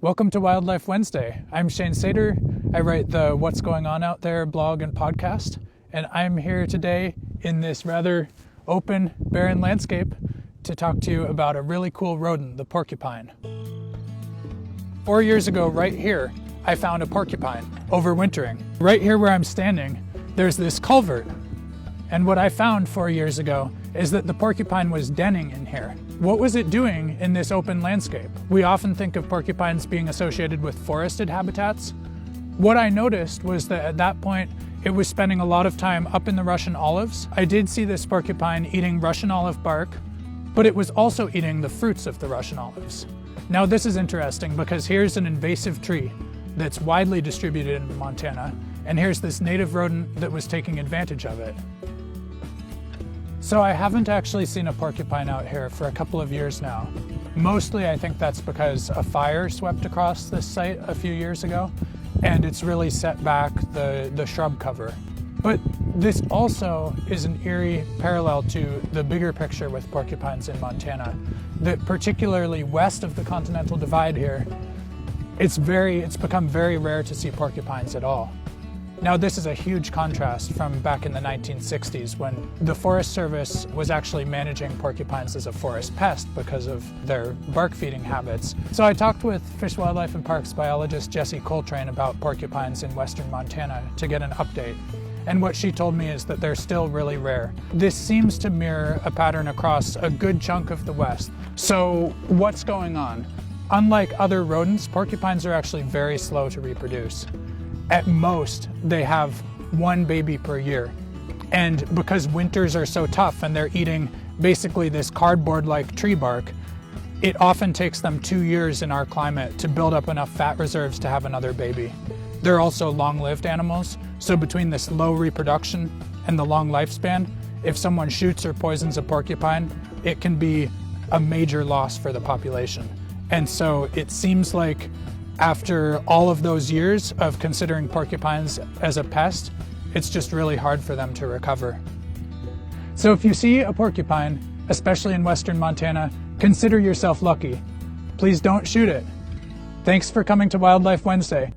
Welcome to Wildlife Wednesday. I'm Shane Sater. I write the What's Going On Out There blog and podcast, and I'm here today in this rather open, barren landscape to talk to you about a really cool rodent, the porcupine. 4 years ago, right here, I found a porcupine overwintering. Right here where I'm standing, there's this culvert. And what I found 4 years ago is that the porcupine was denning in here. What was it doing in this open landscape? We often think of porcupines being associated with forested habitats. What I noticed was that at that point, it was spending a lot of time up in the Russian olives. I did see this porcupine eating Russian olive bark, but it was also eating the fruits of the Russian olives. Now this is interesting because here's an invasive tree that's widely distributed in Montana, and here's this native rodent that was taking advantage of it. So I haven't actually seen a porcupine out here for a couple of years now. Mostly I think that's because a fire swept across this site a few years ago, and it's really set back the shrub cover. But this also is an eerie parallel to the bigger picture with porcupines in Montana, that particularly west of the Continental Divide here, it's become very rare to see porcupines at all. Now this is a huge contrast from back in the 1960s when the Forest Service was actually managing porcupines as a forest pest because of their bark feeding habits. So I talked with Fish, Wildlife and Parks biologist Jessie Coltrane about porcupines in western Montana to get an update. And what she told me is that they're still really rare. This seems to mirror a pattern across a good chunk of the West. So what's going on? Unlike other rodents, porcupines are actually very slow to reproduce. At most, they have one baby per year. And because winters are so tough and they're eating basically this cardboard-like tree bark, it often takes them 2 years in our climate to build up enough fat reserves to have another baby. They're also long-lived animals, so between this low reproduction and the long lifespan, if someone shoots or poisons a porcupine, it can be a major loss for the population. And so it seems like after all of those years of considering porcupines as a pest, it's just really hard for them to recover. So if you see a porcupine, especially in western Montana, consider yourself lucky. Please don't shoot it. Thanks for coming to Wildlife Wednesday.